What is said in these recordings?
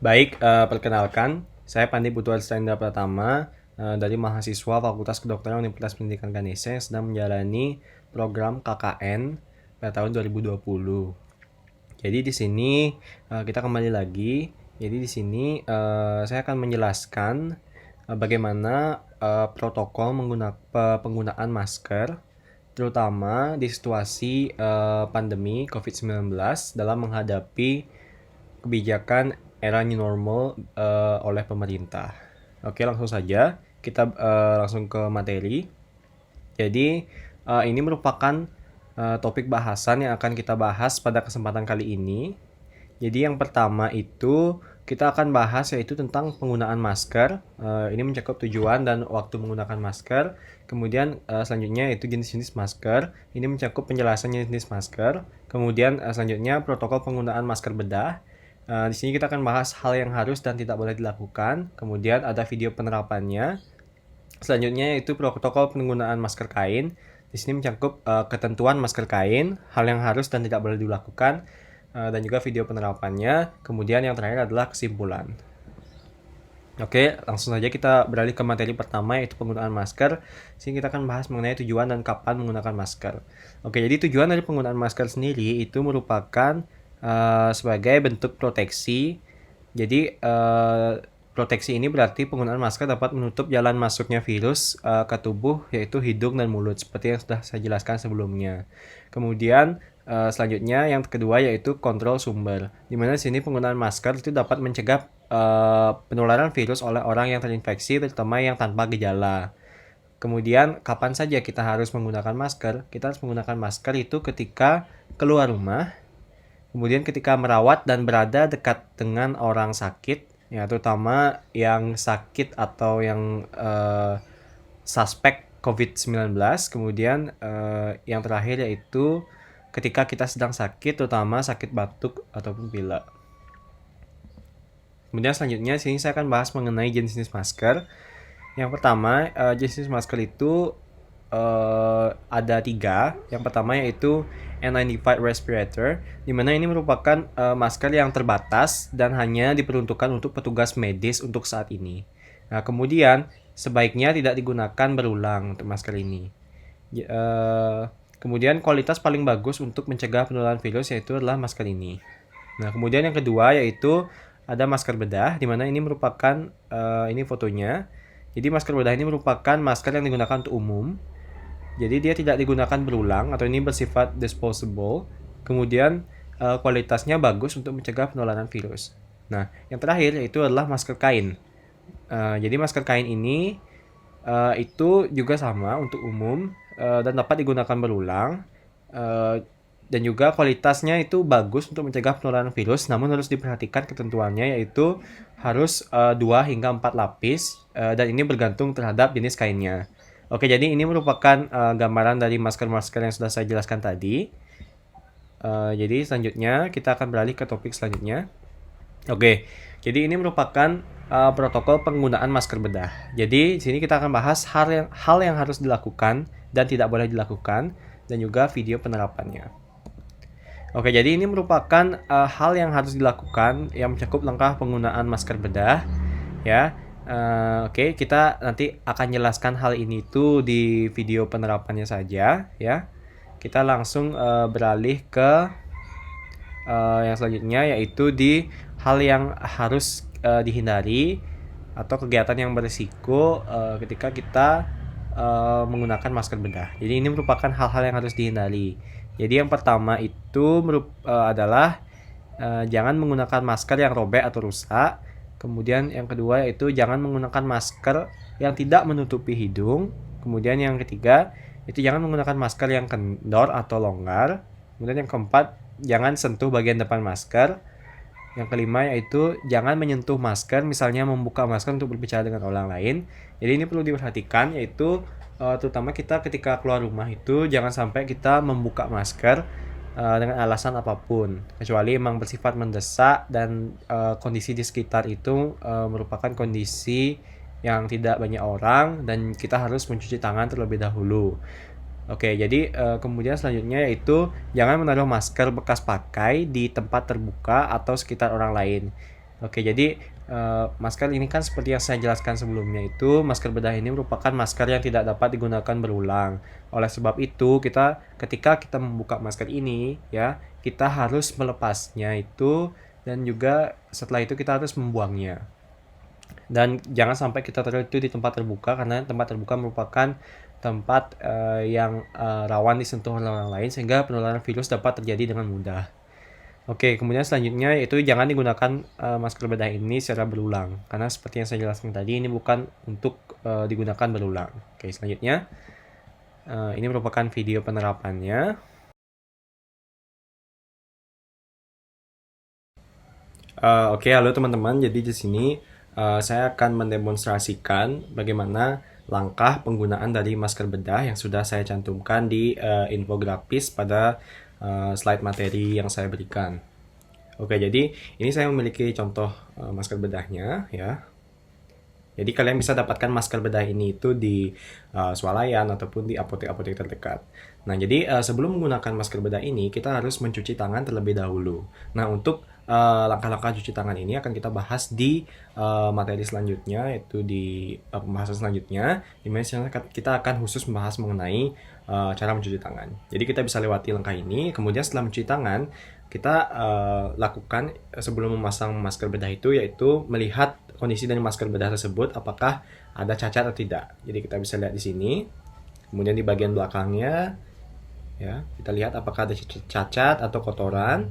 Baik, perkenalkan, saya Pandi Putuarstenda Pratama dari mahasiswa Fakultas Kedokteran Universitas Pendidikan Ganesha yang sedang menjalani program KKN pada tahun 2020. Jadi di sini kita kembali lagi. Jadi di sini saya akan menjelaskan bagaimana protokol penggunaan masker, terutama di situasi pandemi COVID-19 dalam menghadapi kebijakan era new normal oleh pemerintah. Oke, langsung saja kita langsung ke materi. Jadi ini merupakan topik bahasan yang akan kita bahas pada kesempatan kali ini. Jadi yang pertama itu kita akan bahas yaitu tentang penggunaan masker. Ini mencakup tujuan dan waktu menggunakan masker. Kemudian selanjutnya itu jenis-jenis masker. Ini mencakup penjelasan jenis masker. Kemudian selanjutnya protokol penggunaan masker bedah. Di sini kita akan bahas hal yang harus dan tidak boleh dilakukan. Kemudian ada video penerapannya. Selanjutnya yaitu protokol penggunaan masker kain. Di sini mencakup ketentuan masker kain, hal yang harus dan tidak boleh dilakukan, dan juga video penerapannya. Kemudian yang terakhir adalah kesimpulan. Oke, langsung saja kita beralih ke materi pertama yaitu penggunaan masker. Sini kita akan bahas mengenai tujuan dan kapan menggunakan masker. Oke, jadi tujuan dari penggunaan masker sendiri itu merupakan sebagai bentuk proteksi. Jadi proteksi ini berarti penggunaan masker dapat menutup jalan masuknya virus ke tubuh yaitu hidung dan mulut seperti yang sudah saya jelaskan sebelumnya. Kemudian selanjutnya yang kedua yaitu kontrol sumber. Di mana sini penggunaan masker itu dapat mencegah penularan virus oleh orang yang terinfeksi terutama yang tanpa gejala. Kemudian kapan saja kita harus menggunakan masker? Kita harus menggunakan masker itu ketika keluar rumah, kemudian ketika merawat dan berada dekat dengan orang sakit, ya terutama yang sakit atau yang suspek COVID-19. Kemudian yang terakhir yaitu ketika kita sedang sakit, terutama sakit batuk ataupun pilek. Kemudian selanjutnya sini saya akan bahas mengenai jenis-jenis masker. Yang pertama, jenis masker itu ada 3. Yang pertama yaitu N95 respirator, di mana ini merupakan masker yang terbatas dan hanya diperuntukkan untuk petugas medis untuk saat ini. Nah, kemudian sebaiknya tidak digunakan berulang untuk masker ini. Kemudian kualitas paling bagus untuk mencegah penularan virus yaitu adalah masker ini. Nah, kemudian yang kedua yaitu ada masker bedah, di mana ini merupakan ini fotonya. Jadi masker bedah ini merupakan masker yang digunakan untuk umum. Jadi dia tidak digunakan berulang atau ini bersifat disposable. Kemudian kualitasnya bagus untuk mencegah penularan virus. Nah, yang terakhir yaitu adalah masker kain. Jadi masker kain ini itu juga sama untuk umum dan dapat digunakan berulang. Dan juga kualitasnya itu bagus untuk mencegah penularan virus, namun harus diperhatikan ketentuannya yaitu harus 2 hingga 4 lapis dan ini bergantung terhadap jenis kainnya. Oke, jadi ini merupakan gambaran dari masker-masker yang sudah saya jelaskan tadi. Jadi selanjutnya kita akan beralih ke topik selanjutnya. Oke, jadi ini merupakan protokol penggunaan masker bedah. Jadi di sini kita akan bahas hal yang harus dilakukan dan tidak boleh dilakukan dan juga video penerapannya. Oke, jadi ini merupakan hal yang harus dilakukan yang mencakup langkah penggunaan masker bedah, ya. Oke, kita nanti akan jelaskan hal ini tuh di video penerapannya saja, ya. Kita langsung beralih ke yang selanjutnya yaitu di hal yang harus dihindari atau kegiatan yang berisiko ketika kita menggunakan masker bedah. Jadi ini merupakan hal-hal yang harus dihindari. Jadi yang pertama itu adalah jangan menggunakan masker yang robek atau rusak. Kemudian yang kedua yaitu jangan menggunakan masker yang tidak menutupi hidung. Kemudian yang ketiga itu jangan menggunakan masker yang kendor atau longgar. Kemudian yang keempat jangan sentuh bagian depan masker. Yang kelima yaitu jangan menyentuh masker, misalnya membuka masker untuk berbicara dengan orang lain. Jadi ini perlu diperhatikan yaitu terutama kita ketika keluar rumah itu jangan sampai kita membuka masker dengan alasan apapun, kecuali memang bersifat mendesak dan kondisi di sekitar itu merupakan kondisi yang tidak banyak orang dan kita harus mencuci tangan terlebih dahulu. Oke, jadi kemudian selanjutnya yaitu jangan menaruh masker bekas pakai di tempat terbuka atau sekitar orang lain. Oke, jadi masker ini kan seperti yang saya jelaskan sebelumnya itu, masker bedah ini merupakan masker yang tidak dapat digunakan berulang. Oleh sebab itu, ketika kita membuka masker ini ya, kita harus melepasnya itu dan juga setelah itu kita harus membuangnya. Dan jangan sampai kita taruh itu di tempat terbuka karena tempat terbuka merupakan tempat yang rawan disentuh oleh orang lain sehingga penularan virus dapat terjadi dengan mudah. Oke, kemudian selanjutnya itu jangan digunakan masker bedah ini secara berulang karena seperti yang saya jelaskan tadi ini bukan untuk digunakan berulang. Oke, selanjutnya ini merupakan video penerapannya. Oke, halo teman-teman. Jadi di sini saya akan mendemonstrasikan bagaimana langkah penggunaan dari masker bedah yang sudah saya cantumkan di infografis pada slide materi yang saya berikan. Oke, jadi ini saya memiliki contoh masker bedahnya ya. Jadi kalian bisa dapatkan masker bedah ini itu di swalayan ataupun di apotek-apotek terdekat. Nah, jadi sebelum menggunakan masker bedah ini kita harus mencuci tangan terlebih dahulu. Nah, untuk langkah-langkah cuci tangan ini akan kita bahas di materi selanjutnya, yaitu di pembahasan selanjutnya, di mana kita akan khusus membahas mengenai cara mencuci tangan. Jadi kita bisa lewati langkah ini, kemudian setelah mencuci tangan, kita lakukan sebelum memasang masker bedah itu, yaitu melihat kondisi dari masker bedah tersebut apakah ada cacat atau tidak. Jadi kita bisa lihat di sini. Kemudian di bagian belakangnya ya, kita lihat apakah ada cacat atau kotoran.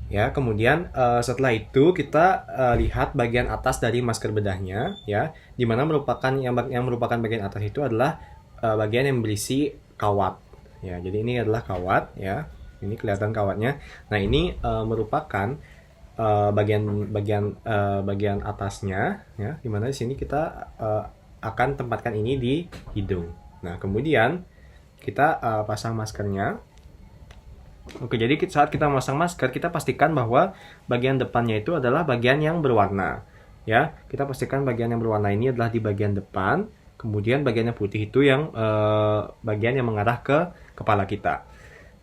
Ya, kemudian setelah itu kita lihat bagian atas dari masker bedahnya ya, di mana merupakan yang merupakan bagian atas itu adalah bagian yang berisi kawat. Ya, jadi ini adalah kawat ya. Ini kelihatan kawatnya. Nah, ini merupakan bagian atasnya ya, dimana di sini kita akan tempatkan ini di hidung. Nah, kemudian kita pasang maskernya. Oke, jadi saat kita memasang masker kita pastikan bahwa bagian depannya itu adalah bagian yang berwarna ya. Kita pastikan bagian yang berwarna ini adalah di bagian depan, kemudian bagian yang putih itu yang bagian yang mengarah ke kepala kita.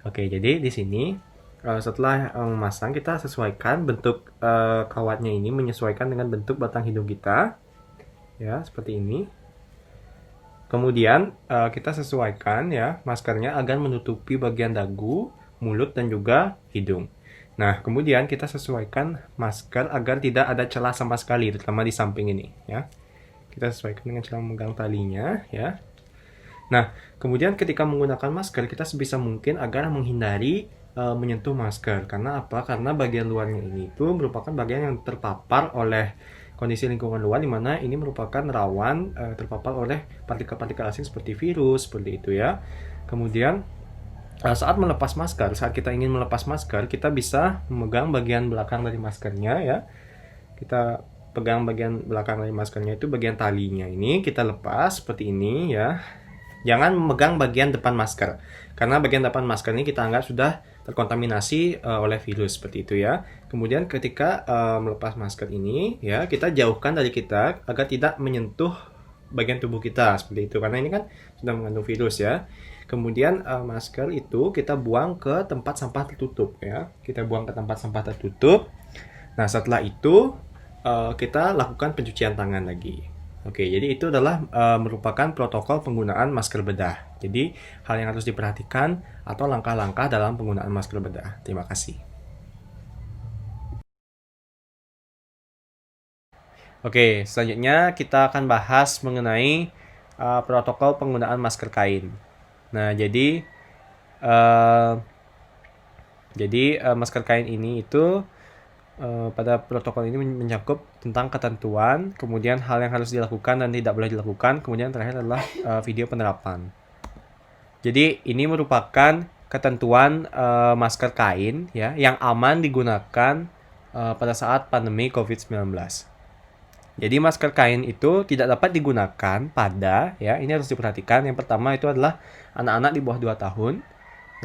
Oke, jadi di sini setelah memasang kita sesuaikan bentuk kawatnya ini menyesuaikan dengan bentuk batang hidung kita ya, seperti ini. Kemudian kita sesuaikan ya maskernya agar menutupi bagian dagu, mulut dan juga hidung. Nah, kemudian kita sesuaikan masker agar tidak ada celah sama sekali, terutama di samping ini ya. Kita sesuaikan dengan cara memegang talinya ya. Nah, kemudian ketika menggunakan masker kita sebisa mungkin agar menghindari menyentuh masker. Karena apa? Karena bagian luarnya ini itu merupakan bagian yang terpapar oleh kondisi lingkungan luar, di mana ini merupakan rawan terpapar oleh partikel-partikel asing seperti virus, seperti itu ya. Kemudian saat melepas masker, saat kita ingin melepas masker, kita bisa memegang bagian belakang dari maskernya ya. Kita pegang bagian belakang dari maskernya itu bagian talinya ini kita lepas seperti ini ya. Jangan memegang bagian depan masker, karena bagian depan masker ini kita anggap sudah terkontaminasi oleh virus seperti itu ya. Kemudian ketika melepas masker ini ya, kita jauhkan dari kita agar tidak menyentuh bagian tubuh kita seperti itu, karena ini kan sudah mengandung virus ya. Kemudian masker itu kita buang ke tempat sampah tertutup ya. Kita buang ke tempat sampah tertutup. Nah, setelah itu kita lakukan pencucian tangan lagi. Oke, jadi itu adalah merupakan protokol penggunaan masker bedah. Jadi, hal yang harus diperhatikan atau langkah-langkah dalam penggunaan masker bedah. Terima kasih. Oke, selanjutnya kita akan bahas mengenai protokol penggunaan masker kain. Nah, masker kain ini itu pada protokol ini mencakup tentang ketentuan, kemudian hal yang harus dilakukan dan tidak boleh dilakukan, kemudian terakhir adalah video penerapan. Jadi ini merupakan ketentuan masker kain ya yang aman digunakan pada saat pandemi COVID-19. Jadi masker kain itu tidak dapat digunakan pada ya, ini harus diperhatikan. Yang pertama itu adalah anak-anak di bawah 2 tahun.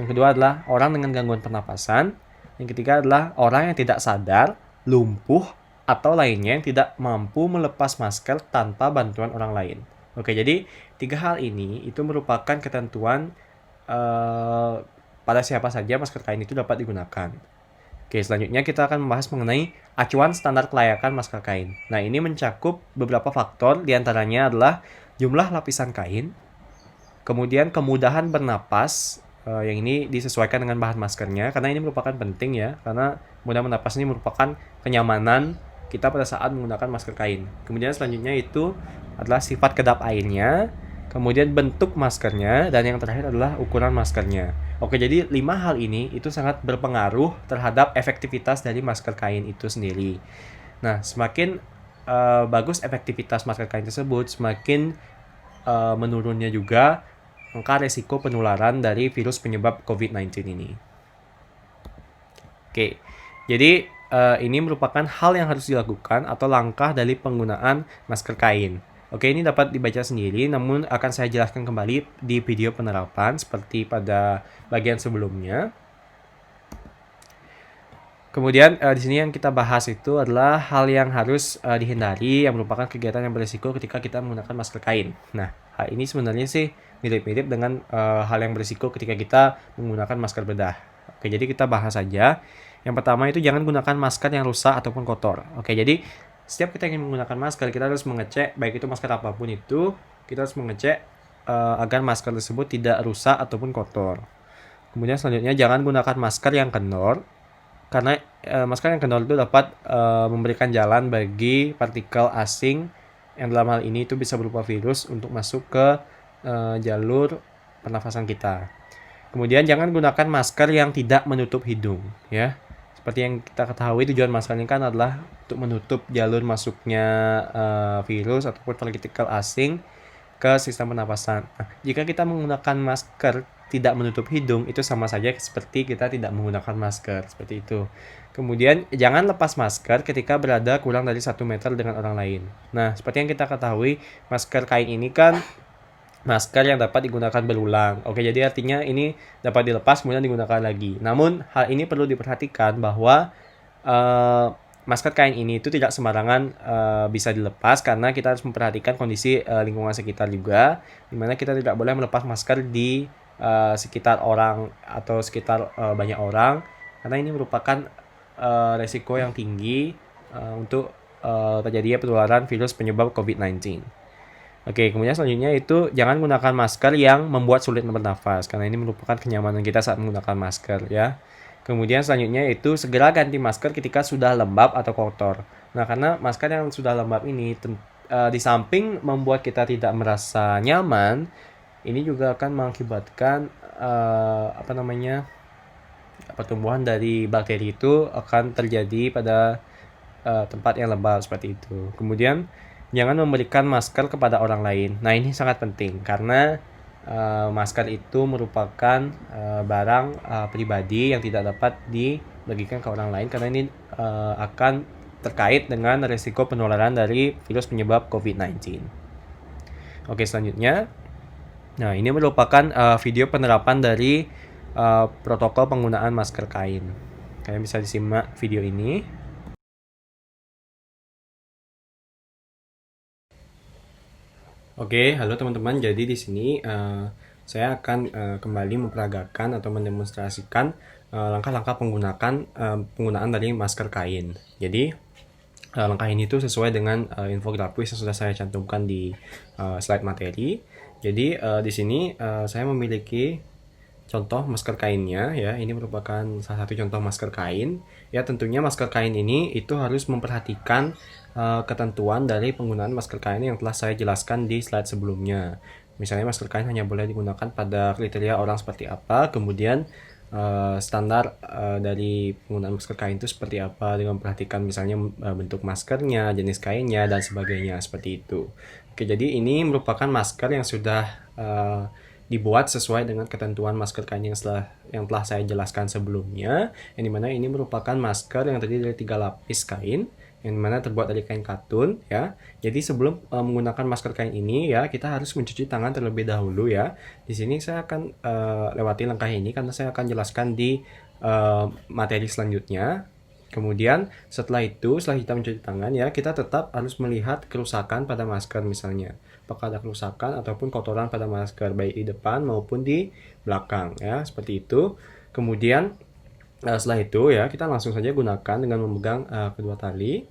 Yang kedua adalah orang dengan gangguan pernapasan. Yang ketiga adalah orang yang tidak sadar, lumpuh, atau lainnya yang tidak mampu melepas masker tanpa bantuan orang lain. Oke, jadi 3 hal ini itu merupakan ketentuan pada siapa saja masker kain itu dapat digunakan. Oke, selanjutnya kita akan membahas mengenai acuan standar kelayakan masker kain. Nah, ini mencakup beberapa faktor, diantaranya adalah jumlah lapisan kain, kemudian kemudahan bernapas, yang ini disesuaikan dengan bahan maskernya, karena ini merupakan penting ya, karena mudah bernapas ini merupakan kenyamanan kita pada saat menggunakan masker kain. Kemudian selanjutnya itu adalah sifat kedap airnya, kemudian bentuk maskernya, dan yang terakhir adalah ukuran maskernya. Oke, jadi 5 hal ini itu sangat berpengaruh terhadap efektivitas dari masker kain itu sendiri. Nah, semakin bagus efektivitas masker kain tersebut, semakin menurunnya juga angka resiko penularan dari virus penyebab COVID-19 ini. Oke, jadi ini merupakan hal yang harus dilakukan atau langkah dari penggunaan masker kain. Oke, ini dapat dibaca sendiri, namun akan saya jelaskan kembali di video penerapan seperti pada bagian sebelumnya. Kemudian di sini yang kita bahas itu adalah hal yang harus dihindari yang merupakan kegiatan yang berisiko ketika kita menggunakan masker kain. Nah, hal ini sebenarnya sih mirip-mirip dengan hal yang berisiko ketika kita menggunakan masker bedah. Oke, jadi kita bahas saja. Yang pertama itu jangan gunakan masker yang rusak ataupun kotor. Oke, jadi setiap kita ingin menggunakan masker, kita harus mengecek baik itu masker apapun itu, kita harus mengecek agar masker tersebut tidak rusak ataupun kotor. Kemudian selanjutnya jangan gunakan masker yang kendor, karena masker yang kendor itu dapat memberikan jalan bagi partikel asing yang dalam hal ini itu bisa berupa virus untuk masuk ke jalur pernafasan kita. Kemudian jangan gunakan masker yang tidak menutup hidung ya. Seperti yang kita ketahui, tujuan masker ini kan adalah untuk menutup jalur masuknya virus ataupun partikel asing ke sistem pernapasan. Nah, jika kita menggunakan masker tidak menutup hidung, itu sama saja seperti kita tidak menggunakan masker, seperti itu. Kemudian jangan lepas masker ketika berada kurang dari 1 meter dengan orang lain. Nah, seperti yang kita ketahui, masker kain ini kan masker yang dapat digunakan berulang. Oke, jadi artinya ini dapat dilepas kemudian digunakan lagi. Namun hal ini perlu diperhatikan bahwa masker kain ini itu tidak sembarangan bisa dilepas, karena kita harus memperhatikan kondisi lingkungan sekitar juga, dimana kita tidak boleh melepas masker di sekitar orang atau sekitar banyak orang, karena ini merupakan resiko yang tinggi untuk terjadinya penularan virus penyebab COVID-19. Oke, kemudian selanjutnya itu jangan gunakan masker yang membuat sulit bernafas, karena ini merupakan kenyamanan kita saat menggunakan masker ya. Kemudian selanjutnya itu segera ganti masker ketika sudah lembab atau kotor. Nah, karena masker yang sudah lembab ini di samping membuat kita tidak merasa nyaman, ini juga akan mengakibatkan pertumbuhan dari bakteri itu akan terjadi pada tempat yang lembab seperti itu. Kemudian jangan memberikan masker kepada orang lain. Nah, ini sangat penting karena masker itu merupakan barang pribadi yang tidak dapat dibagikan ke orang lain, karena ini akan terkait dengan risiko penularan dari virus penyebab COVID-19. Oke, selanjutnya. Nah, ini merupakan video penerapan dari protokol penggunaan masker kain. Kalian bisa disimak video ini. Oke, halo teman-teman. Jadi di sini saya akan kembali memperagakan atau mendemonstrasikan langkah-langkah penggunaan dari masker kain. Jadi langkah ini itu sesuai dengan infografis yang sudah saya cantumkan di slide materi. Jadi di sini saya memiliki contoh masker kainnya ya. Ini merupakan salah satu contoh masker kain. Ya, tentunya masker kain ini itu harus memperhatikan ketentuan dari penggunaan masker kain yang telah saya jelaskan di slide sebelumnya. Misalnya masker kain hanya boleh digunakan pada kriteria orang seperti apa, kemudian standar dari penggunaan masker kain itu seperti apa, dengan memperhatikan misalnya bentuk maskernya, jenis kainnya, dan sebagainya seperti itu. Oke, jadi ini merupakan masker yang sudah dibuat sesuai dengan ketentuan masker kain yang telah saya jelaskan sebelumnya, yang dimana ini merupakan masker yang terdiri dari 3 lapis kain yang dimana terbuat dari kain katun ya. Jadi sebelum menggunakan masker kain ini ya, kita harus mencuci tangan terlebih dahulu ya. Di sini saya akan lewati langkah ini karena saya akan jelaskan di materi selanjutnya. Kemudian setelah kita mencuci tangan ya, kita tetap harus melihat kerusakan pada masker, misalnya apakah ada kerusakan ataupun kotoran pada masker baik di depan maupun di belakang ya, seperti itu. Kemudian Setelah itu ya kita langsung saja gunakan dengan memegang kedua tali.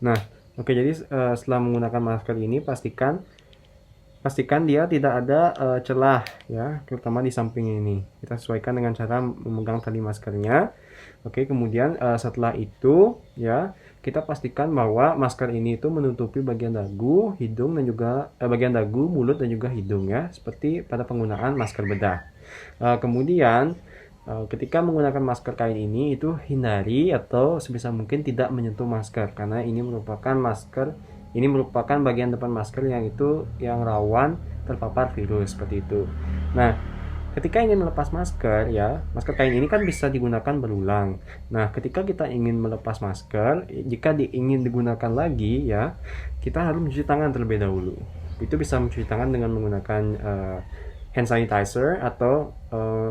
Nah, oke, jadi setelah menggunakan masker ini pastikan dia tidak ada celah ya, terutama di samping ini. Kita sesuaikan dengan cara memegang tali maskernya. Oke, kemudian setelah itu ya, kita pastikan bahwa masker ini itu menutupi bagian dagu, hidung dan juga bagian dagu, mulut dan juga hidung ya, seperti pada penggunaan masker bedah. Kemudian ketika menggunakan masker kain ini itu hindari atau sebisa mungkin tidak menyentuh masker, karena ini merupakan bagian depan masker yang rawan terpapar virus seperti itu. Nah, ketika ingin melepas masker ya, masker kain ini kan bisa digunakan berulang. Nah, ketika kita ingin melepas masker, jika ingin digunakan lagi ya, kita harus mencuci tangan terlebih dahulu. Itu bisa mencuci tangan dengan menggunakan hand sanitizer atau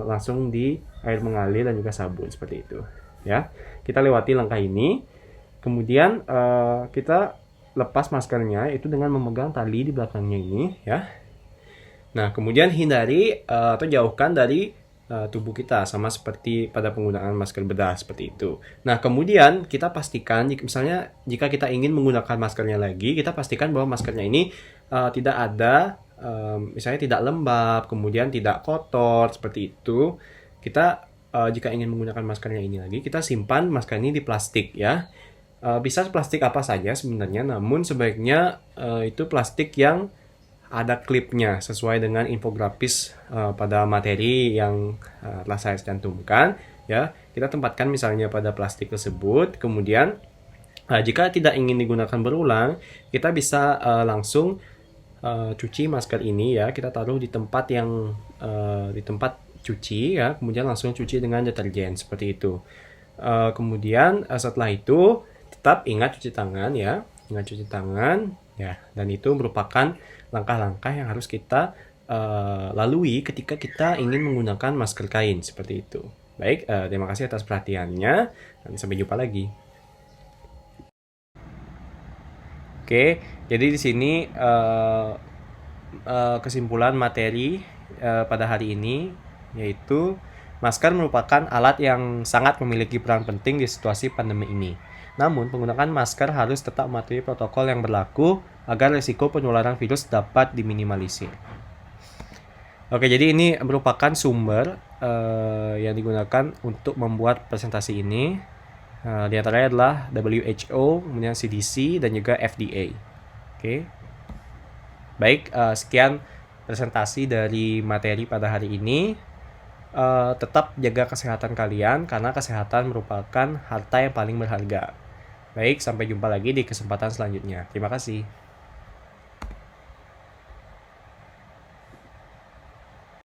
langsung di air mengalir dan juga sabun seperti itu. Ya, kita lewati langkah ini. Kemudian kita lepas maskernya itu dengan memegang tali di belakangnya ini ya. Nah, kemudian hindari atau jauhkan dari tubuh kita sama seperti pada penggunaan masker bedah seperti itu. Nah, kemudian kita pastikan jika kita ingin menggunakan maskernya lagi, kita pastikan bahwa maskernya ini tidak ada misalnya tidak lembab, kemudian tidak kotor seperti itu. Kita jika ingin menggunakan maskernya ini lagi, kita simpan masker ini di plastik ya. Bisa plastik apa saja sebenarnya, namun sebaiknya itu plastik yang ada klipnya sesuai dengan infografis pada materi yang telah saya cantumkan ya. Kita tempatkan misalnya pada plastik tersebut. Kemudian jika tidak ingin digunakan berulang, kita bisa langsung cuci masker ini ya. Kita taruh di tempat di tempat cuci ya, kemudian langsung cuci dengan deterjen seperti itu. Kemudian setelah itu tetap ingat cuci tangan ya, dan itu merupakan langkah-langkah yang harus kita lalui ketika kita ingin menggunakan masker kain seperti itu. Baik, terima kasih atas perhatiannya dan sampai jumpa lagi. Oke, jadi di sini kesimpulan materi pada hari ini yaitu masker merupakan alat yang sangat memiliki peran penting di situasi pandemi ini. Namun, penggunaan masker harus tetap mematuhi protokol yang berlaku agar risiko penularan virus dapat diminimalisir. Oke, jadi ini merupakan sumber yang digunakan untuk membuat presentasi ini. Di antaranya adalah WHO, kemudian CDC, dan juga FDA. Oke. Baik, sekian presentasi dari materi pada hari ini. Tetap jaga kesehatan kalian karena kesehatan merupakan harta yang paling berharga. Baik, sampai jumpa lagi di kesempatan selanjutnya. Terima kasih.